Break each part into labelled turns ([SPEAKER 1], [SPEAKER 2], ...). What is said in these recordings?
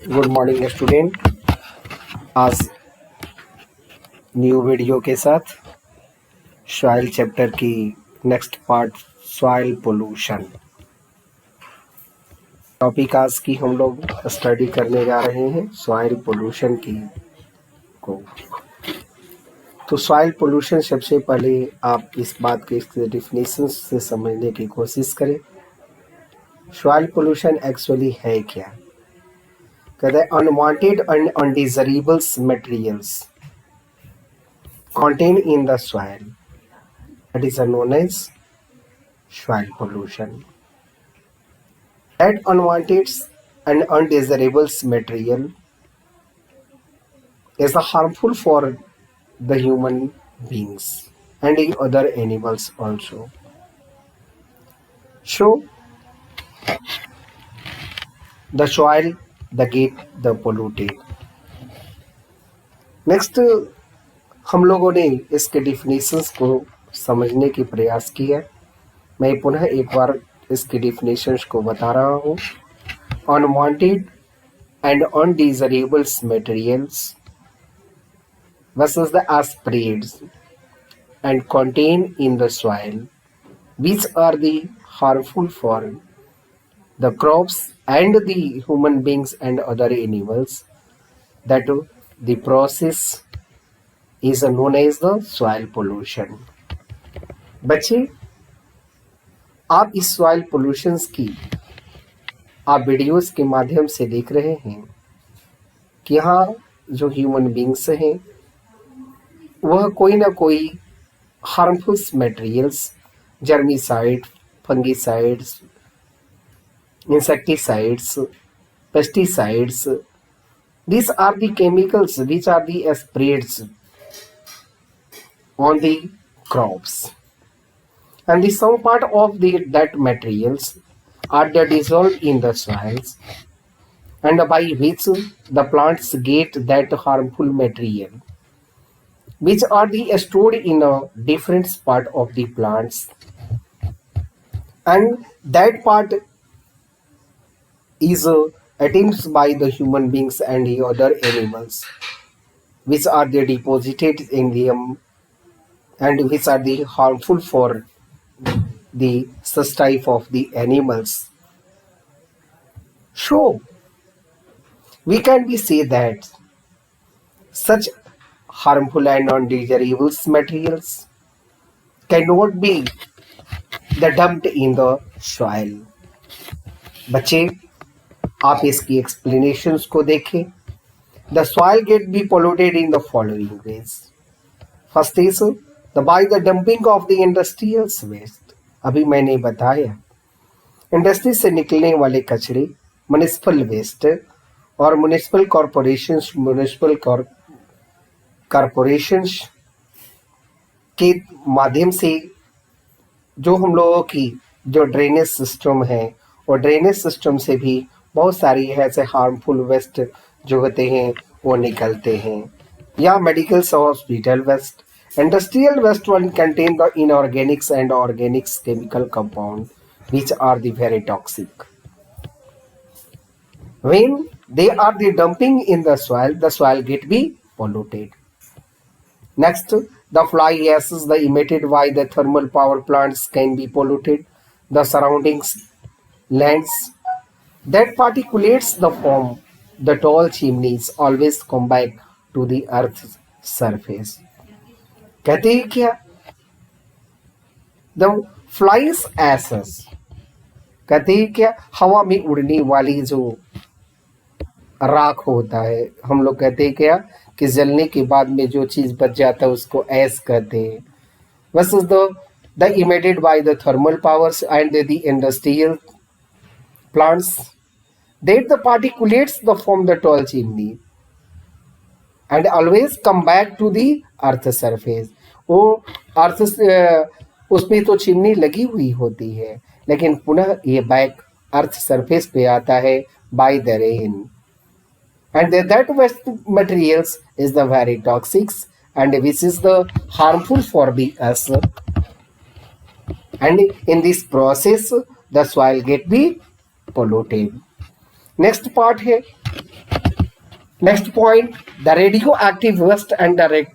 [SPEAKER 1] Good morning student. आज new video के साथ सॉइल चैप्टर की next part soil pollution topic आज की हम लोग स्टडी करने जा रहे हैं सॉइल पोल्यूशन की को। तो सॉइल पोल्यूशन सबसे पहले आप इस बात के इसके डिफिनेशन से समझने की कोशिश करें। सॉइल पोल्यूशन एक्चुअली है क्या? कहते हैं unwanted and undesirables materials contained in the soil, that is known as soil pollution. That unwanted and undesirable material is harmful for the human beings and the other animals also. So the soil, the get the polluted. Next हम लोगों ने इसके definitions को समझने की प्रयास किया। मैं पुनः एक बार इसके डिफिनेशंस को बता रहा हूँ। Unwanted and undesirables materials versus the spreads and contained in the soil which are the harmful for the crops and the human beings and other animals, that the process is known as the soil pollution. बच्चे, आप इस soil pollutions की आप videos के माध्यम से देख रहे हैं कि यहाँ जो ह्यूमन बींग्स हैं वह कोई ना कोई harmful materials, germicide, fungicides, insecticides, pesticides, these are the chemicals which are the spreads on the crops, and the some part of that materials are dissolved in the soils, and by which the plants get that harmful material, which are stored in a different part of the plants, and that part is attempted by the human beings and the other animals, which are deposited in them and which are harmful for the such type of the animals. So we can be say that such harmful and undesirable materials cannot be dumped in the soil. बच्चे, आप इसकी explanations को देखें. The soil get be polluted in the following ways. First is by the dumping of the industrial waste. अभी मैंने बताया industry से निकलने वाले कचरे, म्युनिसिपल वेस्ट और म्युनिसिपल कॉरपोरेशंस के माध्यम से जो हम लोगों की जो ड्रेनेज सिस्टम है, और ड्रेनेज सिस्टम से भी बहुत सारी ऐसे हार्मफुल वेस्ट जो होते हैं वो निकलते हैं, या medical hospital waste. Industrial waste one contain the inorganics and organics chemical compound which are the very toxic. When they are the dumping in the soil get be polluted. Next, the fly gases the emitted by the thermal power plants can be polluted. The surroundings lands that particulates the form the tall chimneys always come back to the earth's surface. कहते हैं क्या? The flies assess कहते हैं क्या? हवा में उड़ने वाली जो राख होता है, हम लोग कहते हैं क्या कि जलने के बाद में जो चीज बच जाता है उसको एस कहते हैं. बस the emitted by the thermal powers and the industrial plants that the particulates the form the tall chimney and always come back to the earth surface. वो अर्थ उसमें तो चिमनी लगी हुई होती है, लेकिन पुनः ये बैक अर्थ सरफेस पे आता है by the rain, and that waste materials is the very toxic and which is the harmful for the us, and in this process the soil get be polluted. Next part है Next point, the radioactive waste and the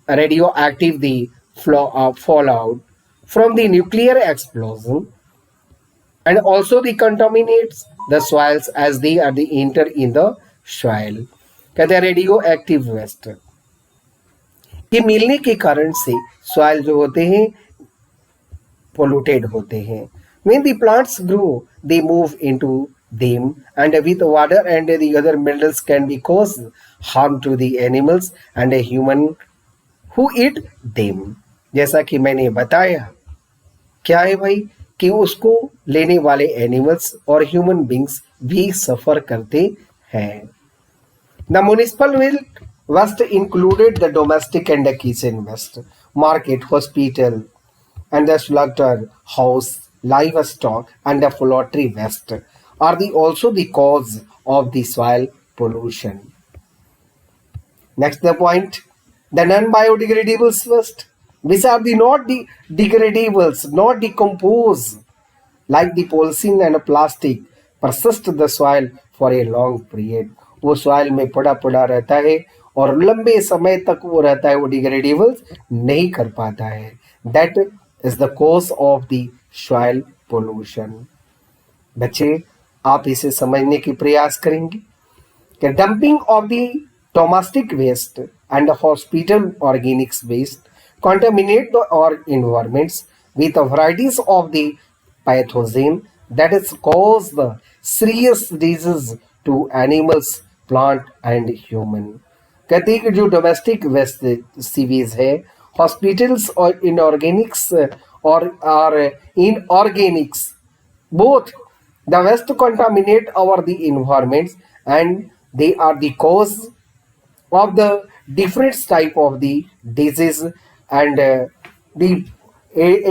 [SPEAKER 1] radioactive fallout from the nuclear explosion and also the contaminates the soils as they are the enter in the soil. कहते हैं radio active waste के मिलने के कारण से soil जो होते हैं पोल्यूटेड होते हैं. When the plants grow, they move into them and with water and the other minerals can be cause harm to the animals and a human who eat them. जैसा कि मैंने बताया क्या है भाई कि उसको लेने वाले एनिमल्स और ह्यूमन बींग्स भी सफर करते हैं. The municipal waste included the domestic and the kitchen waste, market, hospital and the slaughterhouse, livestock, and the poultry waste are also the cause of the soil pollution. Next, the point, the non-biodegradable waste, which are the not the degradables, not decompose, like the polythene and plastic, persist the soil for a long period. वो soil में पड़ा रहता है और लंबे समय तक वो रहता है, वो डिग्रेडेबल्स नहीं कर पाता है. That is the cause of the soil pollution. बच्चे आप इसे समझने की प्रयास करेंगे कि dumping of the domestic waste and the hospital organics waste contaminate our environments with a varieties of the pathogen that is cause the serious disease to animals, plant and human. कहते हैं कि जो डोमेस्टिक वेस्ट सीवेज है, hospitals और इनऑर्गेनिक्स और इनऑर्गेनिक्स both the waste contaminate our the environments and they are the cause of the different type of the disease and it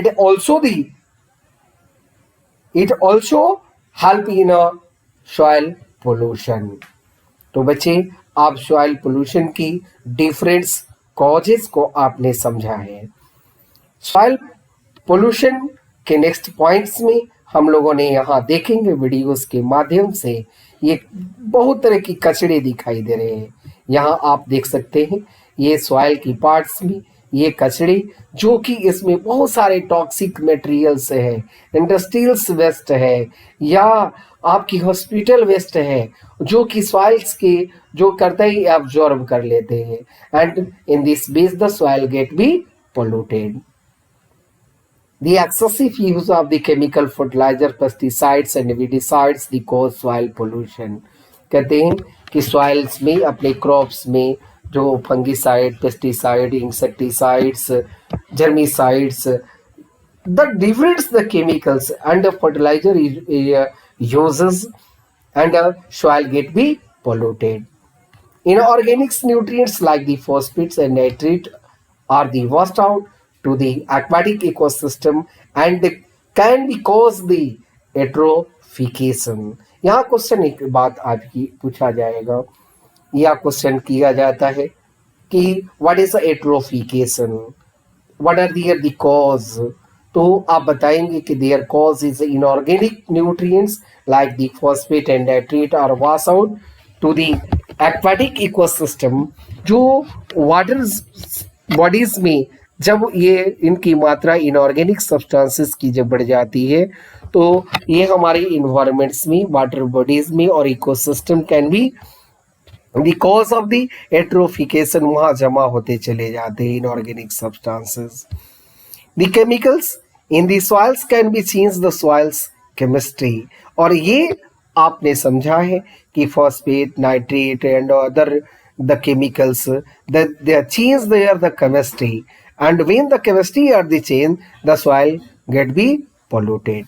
[SPEAKER 1] also help in a soil pollution. तो बच्चे आप soil pollution की different causes को आपने समझा है. Soil pollution के next points में हम लोगों ने यहाँ देखेंगे वीडियोस के माध्यम से ये बहुत तरह की कचड़े दिखाई दे रहे हैं. यहाँ आप देख सकते हैं ये सॉइल की पार्ट्स में ये कचड़े जो कि इसमें बहुत सारे टॉक्सिक मटेरियल्स है, इंडस्ट्रियल्स वेस्ट है या आपकी हॉस्पिटल वेस्ट है जो कि सॉइल्स के जो करते ही एब्जॉर्ब कर लेते हैं and in this base the soil get be polluted. The excessive use of the chemical fertilizer, pesticides and weedicides the cause soil pollution. कहते हैं कि सॉइल्स में अपने क्रॉप्स में जो fungicide, pesticide, insecticides, germicides, the difference the chemicals and the fertilizer uses and the soil get be polluted. Inorganic nutrients like the phosphates and nitrate are the washed out to the aquatic ecosystem and they can be cause the eutrophication. यहाँ question एक बात आपकी पूछा जाएगा या question किया जाता है कि what is eutrophication, what are there the cause. तो आप बताएंगे कि there cause is inorganic nutrients like the phosphate and nitrate are wash out to the aquatic ecosystem. जो वाटर बॉडीज में जब ये इनकी मात्रा इनऑर्गेनिक सब्सटेंसेस की जब बढ़ जाती है तो ये हमारे इन्वायरमेंट्स में, वाटर बॉडीज में और ecosystem can be the cause of the eutrophication. वहाँ जमा होते चले जाते हैं inorganic substances. The chemicals in the soils can be change the soils chemistry. और ये आपने समझा है कि phosphate, nitrate and other the chemicals they change their the chemistry and when the chemistry are the change the soil get be polluted.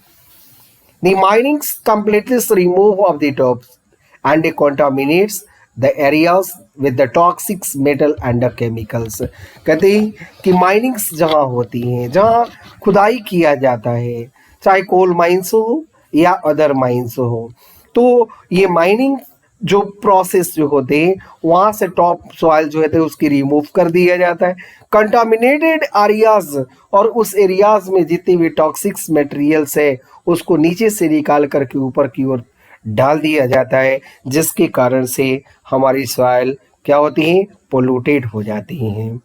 [SPEAKER 1] The minings completely remove of the tops and it contaminates the areas with the toxic metal and the chemicals. कहते हैं कि minings जहाँ होती हैं, जहाँ खुदाई किया जाता है, चाहे कोल माइंस हो या अदर माइंस हो, तो ये माइनिंग जो प्रोसेस जो होते हैं वहाँ से टॉप सॉइल जो है तो उसकी रिमूव कर दिया जाता है. कंटामिनेटेड एरियाज और उस एरियाज में जितने भी टॉक्सिक्स मटेरियल्स है उसको नीचे से निकाल करके ऊपर की ओर डाल दिया जाता है, जिसके कारण से हमारी सॉइल क्या होती है, पोल्यूटेड हो जाती हैं।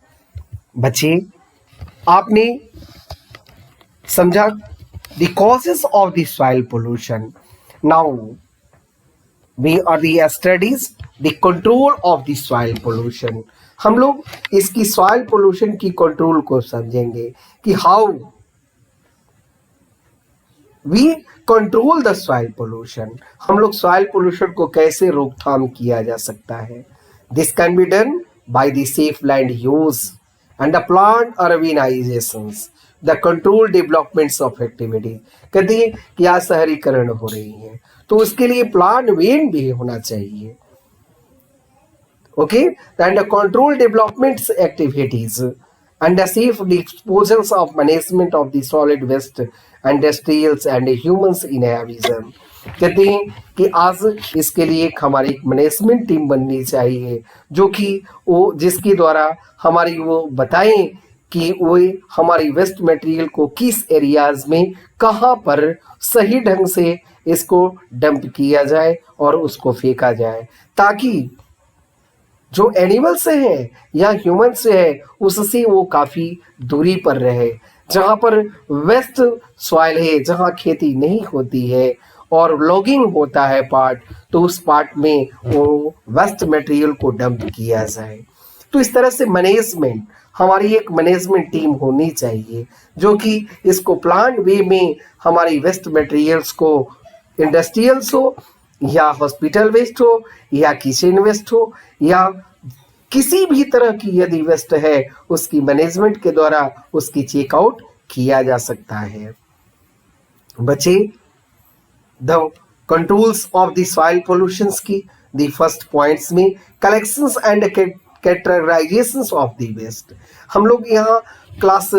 [SPEAKER 1] बच्चे, आपने समझा the causes of the soil pollution. Now we are the studies the control of the soil pollution. हम लोग इसकी सॉइल पोल्यूशन की कंट्रोल को समझेंगे कि how we control the soil pollution. हम लोग सॉइल पोल्यूशन को कैसे रोकथाम किया जा सकता है। This can be done by the safe land use and the plant urbanisations, the control developments of activity. कहते हैं कि आज शहरीकरण हो रही है, तो उसके लिए प्लान वेन भी होना चाहिए। Okay, and the control developments activities and the safe disposals of management of the solid waste industrials and humans inhabitation। कहते हैं कि आज इसके लिए एक हमारी मैनेजमेंट टीम बननी चाहिए, जो कि वो जिसके द्वारा हमारी वो बताएं कि वो हमारी वेस्ट मटेरियल को किस एरियाज में कहाँ पर सही ढंग से इसको डंप किया जाए और उसको फेंका जाए, ताकि जो एनिमल से है या ह्यूमन से है उससे वो काफ़ी दूरी पर रहे। जहाँ पर वेस्ट सॉइल है, जहाँ खेती नहीं होती है और लॉगिंग होता है पार्ट, तो उस पार्ट में वो वेस्ट मटेरियल को डंप किया जाए। तो इस तरह से मैनेजमेंट, हमारी एक मैनेजमेंट टीम होनी चाहिए जो कि इसको प्लान वे में हमारी वेस्ट मटेरियल्स को, इंडस्ट्रियल्स हो या हॉस्पिटल वेस्ट हो या किचन वेस्ट हो या किसी भी तरह की यदि वेस्ट है, उसकी मैनेजमेंट के द्वारा उसकी चेकआउट किया जा सकता है। बच्चे, the controls of the soil pollutions की द फर्स्ट पॉइंट्स में collections and categorisations of the waste. हम लोग यहाँ क्लास,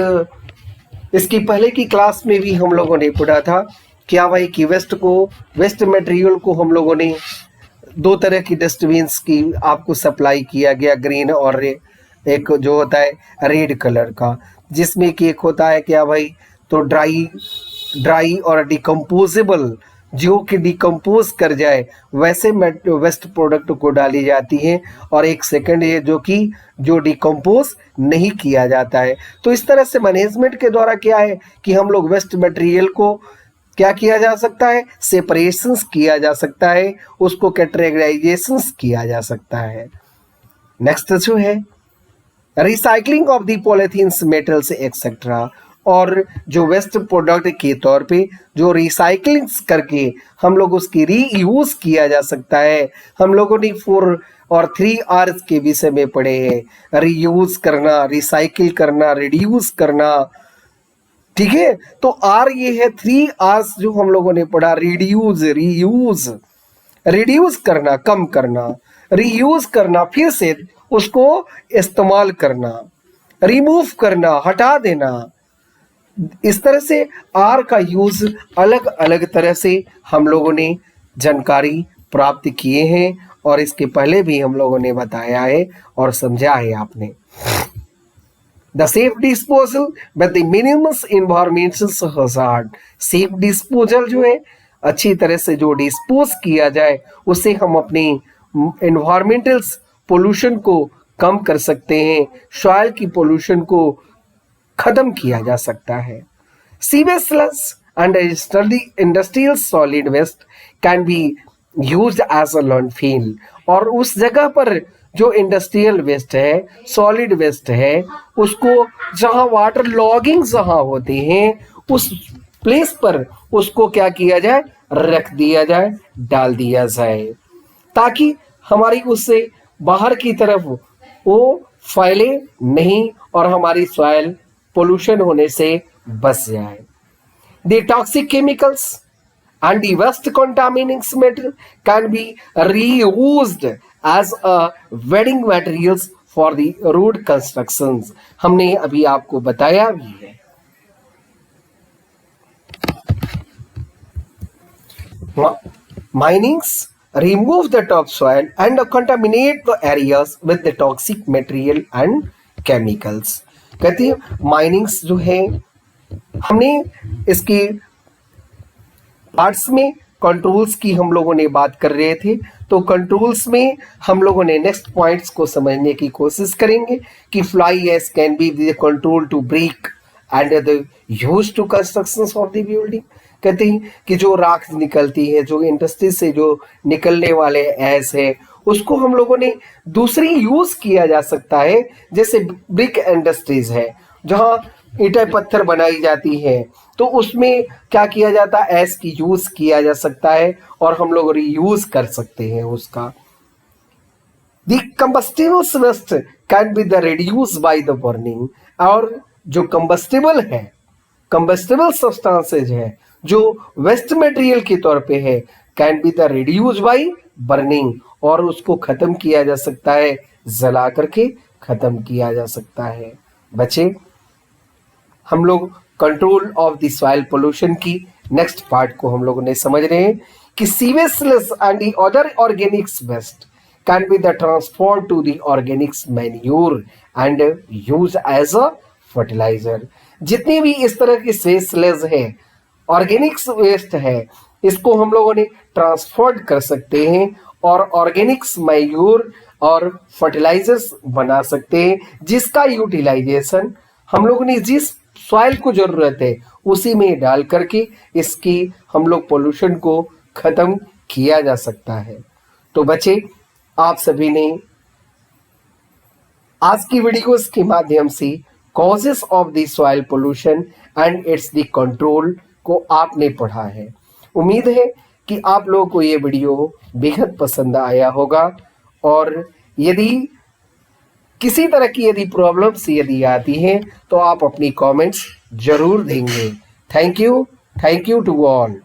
[SPEAKER 1] इसकी पहले की क्लास में भी हम लोगों ने पढ़ा था क्या भाई कि वेस्ट मटेरियल को हम लोगों ने दो तरह की डस्टबिन्स की आपको सप्लाई किया गया, ग्रीन और एक जो होता है रेड कलर का, जिसमें कि एक होता है क्या भाई, तो ड्राई और डिकम्पोजेबल, जो कि डिकम्पोज कर जाए वैसे वेस्ट प्रोडक्ट को डाली जाती है, और एक सेकंड है जो डिकम्पोज नहीं किया जाता है। तो इस तरह से मैनेजमेंट के द्वारा क्या है कि हम लोग वेस्ट मटेरियल को क्या किया जा सकता है, सेपरेशंस किया जा सकता है, उसको कैटेगराइजेशंस किया जा सकता है। नेक्स्ट जो है recycling of the polythenes, metals etcetera, और जो वेस्ट प्रोडक्ट के तौर पे जो रिसाइकलिंग करके हम लोग उसकी रीयूज किया जा सकता है। हम लोगों ने 4 और 3 R's के विषय में पढ़े हैं, रीयूज करना, रिसाइकिल करना, रिड्यूस करना, ठीक है। तो आर ये है 3 R's जो हम लोगों ने पढ़ा, रिड्यूस करना, कम करना, रीयूज करना, फिर से उसको इस्तेमाल करना, रिमूव करना, हटा देना। इस तरह से आर का यूज अलग अलग तरह से हम लोगों ने जानकारी प्राप्त किए हैं, और इसके पहले भी हम लोगों ने बताया है और समझा है आपने। The safe disposal with the minimum environmental hazard, safe disposal जो है अच्छी तरह से जो डिस्पोज किया जाए, उससे हम अपनी एनवायरमेंटल पोल्यूशन को कम कर सकते हैं, सॉइल की पोल्यूशन को खत्म किया जा सकता है। Sewage sludge and industrial solid waste can be used as a landfill, और उस जगह पर जो इंडस्ट्रियल वेस्ट है, सॉलिड वेस्ट है, उसको जहां वाटर लॉगिंग जहां होते हैं उस प्लेस पर उसको क्या किया जाए, रख दिया जाए, डाल दिया जाए, ताकि हमारी उससे बाहर की तरफ वो फैले नहीं और हमारी सॉइल पोल्यूशन होने से बच जाए। The toxic chemicals and the waste contaminating metal can be reused as a welding materials for the road constructions। हमने अभी आपको बताया भी है। Minings remove the topsoil and contaminate the areas with the toxic material and chemicals। कहती है minings जो है, हमने इसकी पार्ट्स में कंट्रोल्स की हम लोगों ने बात कर रहे थे, तो कंट्रोल्स में हम लोगों ने नेक्स्ट पॉइंट्स को समझने की कोशिश करेंगे कि fly ash can be the control to break and the use to constructions of the building. कहते हैं कि जो राख निकलती है, जो इंडस्ट्री से जो निकलने वाले ऐश है, उसको हम लोगों ने दूसरी यूज किया जा सकता है। जैसे ब्रिक इंडस्ट्रीज है, जहाँ ईंटें पत्थर बनाई जाती है, तो उसमें क्या किया जाता है, ऐश की यूज किया जा सकता है और हम लोग रीयूज कर सकते हैं उसका। The combustibles waste can be the reduce by the burning. और जो कंबस्टिबल है, कंबस्टिबल सब्सटेंसेज है, जो वेस्ट मटेरियल के तौर पे है, can be the reduce by burning, और उसको खत्म किया जा सकता है, जला करके खत्म किया जा सकता है। बच्चे, हम लोग control of the soil pollution की नेक्स्ट पार्ट को हम लोगों ने समझ रहे हैं कि sewage sludge and the other organics waste can be the transfer to the organics manure and use as a fertiliser. जितने भी इस तरह के सीवेज स्लस है, ऑर्गेनिक्स वेस्ट है, इसको हम लोगों ने ट्रांसफर कर सकते हैं और ऑर्गेनिक्स मैन्योर और फर्टिलाइजर्स बना सकते हैं, जिसका यूटिलाइजेशन हम लोगों ने जिस सॉइल को जरूरत है उसी में डाल करके इसकी हम लोग पोल्यूशन को खत्म किया जा सकता है। तो बच्चे, आप सभी ने आज की वीडियोस के माध्यम से causes of the soil pollution and it's the control को आपने पढ़ा है। उम्मीद है कि आप लोगों को ये वीडियो बेहद पसंद आया होगा, और यदि किसी तरह की यदि प्रॉब्लम्स यदि आती हैं तो आप अपनी कमेंट्स जरूर देंगे। Thank you to all.